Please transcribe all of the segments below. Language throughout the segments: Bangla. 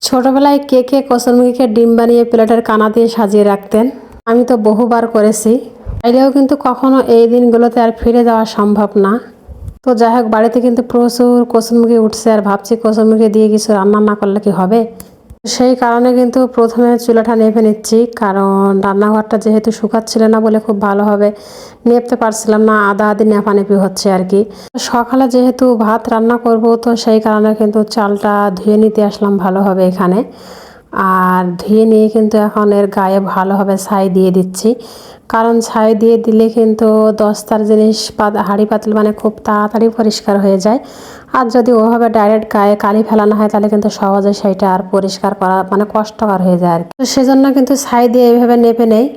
ছোটবেলায় কে কে কসুরমুখীকে ডিম বানিয়ে প্লেটের কানা দিয়ে সাজিয়ে রাখতেন? আমি তো বহুবার করেছি। চাইলেও কিন্তু কখনো এই দিনগুলোতে আর ফিরে যাওয়া সম্ভব না। তো যাই হোক, বাড়িতে কিন্তু প্রচুর কসুরমুখী উঠছে আর ভাবছি কসুরমুখী দিয়ে কিছু রান্না না করলে কি হবে। সেই কারণে কিন্তু প্রথমে চুলাটা নেভে নিচ্ছি, কারণ রান্নাঘরটা যেহেতু শুকাচ্ছিল না বলে খুব ভালোভাবে নেপতে পারছিলাম না, আদা আদি নেপানেপি হচ্ছে আর কি। সকালে যেহেতু ভাত রান্না করব, তো সেই কারণে কিন্তু চালটা ধুয়ে নিতে আসলাম ভালোভাবে এখানে। আর ধুয়ে নিয়ে কিন্তু এখন এর গায়ে ভালোভাবে ছাই দিয়ে দিচ্ছি, কারণ ছাই দিয়ে দিলে কিন্তু দস্তার জিনিস হাঁড়ি পাতিল মানে খুব তাড়াতাড়ি পরিষ্কার হয়ে যায়। আর যদি ওভাবে ডাইরেক্ট গায়ে কালি ফেলানো হয় তাহলে কিন্তু সহজে সেইটা আর পরিষ্কার করা মানে কষ্টকর হয়ে যায় আর কি। তো সেজন্য কিন্তু ছাই দিয়ে এইভাবে নেপে নেই।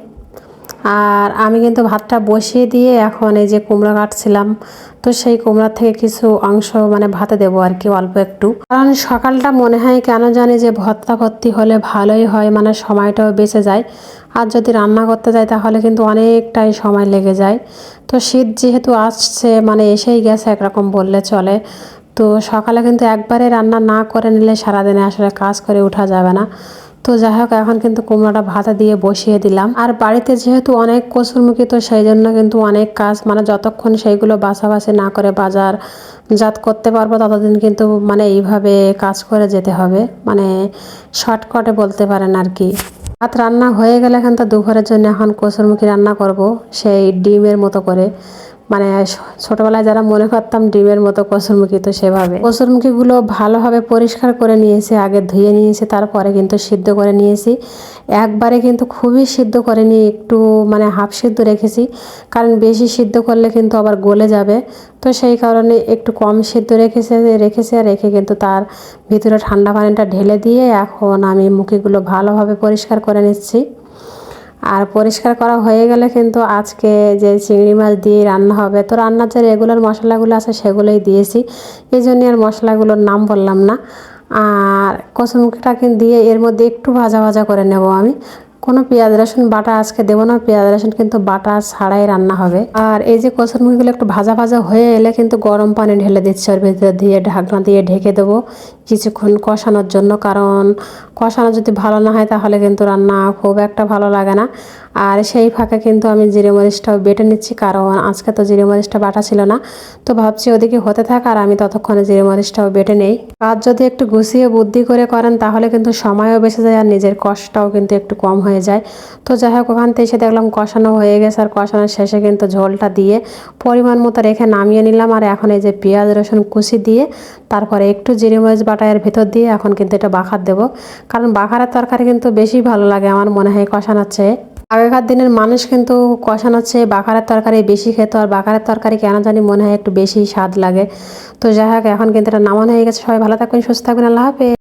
আর আমি কিন্তু ভাতটা বসিয়ে দিয়ে এখন এই যে কুমড়া কাটছিলাম, তো সেই কুমড়া থেকে কিছু অংশ মানে ভাতে দেবো আর কি, অল্প একটু। কারণ সকালটা মনে হয় কেন জানি যে ভর্তা ভর্তি হলে ভালোই হয়, মানে সময়টাও বেঁচে যায়। আর যদি রান্না করতে যাই তাহলে কিন্তু অনেকটাই সময় লেগে যায়। তো শীত যেহেতু আসছে, মানে এসেই গেছে একরকম বললে চলে। তো সকালে কিন্তু একবারে রান্না না করে নিলে সারাদিনে আসলে কাজ করে ওঠা যাবে না। তো যাই হোক, এখন কিন্তু কুমড়োটা ভাতে দিয়ে বসিয়ে দিলাম। আর বাড়িতে যেহেতু অনেক কসুরমুখী, তো সেই জন্য কিন্তু অনেক কাজ, মানে যতক্ষণ সেইগুলো বাছাবাছি না করে বাজার জাত করতে পারবো ততদিন কিন্তু মানে এইভাবে কাজ করে যেতে হবে, মানে শর্টকাটে বলতে পারেন আর কি। ভাত রান্না হয়ে গেলে কিন্তু দুপুরের জন্য এখন কসুরমুখী রান্না করব, সেই ডিমের মতো করে। মানে ছোটবেলায় যারা মনে করতাম ডিমের মতো কসুরমুখী, তো সেভাবে কসুরমুখীগুলো ভালোভাবে পরিষ্কার করে নিয়েছি, আগে ধুয়ে নিয়েছি, তারপরে কিন্তু সিদ্ধ করে নিয়েছি। একবারে কিন্তু খুবই সিদ্ধ করে নিয়ে একটু মানে হাফ সিদ্ধ রেখেছি, কারণ বেশি সিদ্ধ করলে কিন্তু আবার গলে যাবে। তো সেই কারণে একটু কম সিদ্ধ রেখেছি আর রেখে কিন্তু তার ভিতরে ঠান্ডা পানিটা ঢেলে দিয়ে এখন আমি মুখীগুলো ভালোভাবে পরিষ্কার করে নিচ্ছি। আর পরিষ্কার করা হয়ে গেলে কিন্তু আজকে যে চিংড়ি মাছ দিয়ে রান্না হবে, তো রান্নার যে রেগুলার মশলাগুলো আছে সেগুলোই দিয়েছি, এই জন্য আর মশলাগুলোর নাম বললাম না। আর কচুরমুখিটাকে দিয়ে এর মধ্যে একটু ভাজা ভাজা করে নেব আমি। কোনো পেঁয়াজ রসুন বাটা আজকে দেবো না, পেঁয়াজ রসুন কিন্তু বাটা ছাড়াই রান্না হবে। আর এই যে কচুরমুখিগুলো একটু ভাজা ভাজা হয়ে এলে কিন্তু গরম পানি ঢেলে দিচ্ছি ওর ভিতরে দিয়ে, ঢাকনা দিয়ে ঢেকে দেবো কিছুক্ষণ কষানোর জন্য, কারণ কষানো যদি ভালো না হয় তাহলে কিন্তু রান্না খুব একটা ভালো লাগে না। আর সেই ফাঁকে কিন্তু আমি জিরে মরিচটাও বেটে নিচ্ছি, কারণ আজকে তো জিরে মরিচটা বাটা ছিল না। তো ভাবছি ওদিকে হতে থাক আর আমি ততক্ষণে জিরে মরিচটাও বেটে নেই। কাজ যদি একটু গুছিয়ে বুদ্ধি করে করেন তাহলে কিন্তু সময়ও বেঁচে যায় আর নিজের কষ্টটাও কিন্তু একটু কম হয়ে যায়। তো যাই হোক, ওখান থেকে এসে দেখলাম কষানো হয়ে গেছে, আর কষানোর শেষে কিন্তু ঝোলটা দিয়ে পরিমাণ মতো রেখে নামিয়ে নিলাম। আর এখন এই যে পেঁয়াজ রসুন কুচি দিয়ে তারপরে একটু জিরে মরিচ বাটা এর ভেতর দিয়ে এখন কিন্তু এটা বাখার দেবো, কারণ বাখারের তরকারি কিন্তু বেশি ভালো লাগে আমার মনে হয় কষানোর চেয়ে। আগেকার দিনের মানুষ কিন্তু কষানোর চেয়ে বাখারের তরকারি বেশি খেত, আর বাখারের তরকারি কেন জানি মনে হয় একটু বেশি স্বাদ লাগে। তো যাই হোক, এখন কিন্তু এটা নামানো হয়ে গেছে। সবাই ভালো থাকবেন, সুস্থ থাকবেন, আল্লাহ হাফেজ।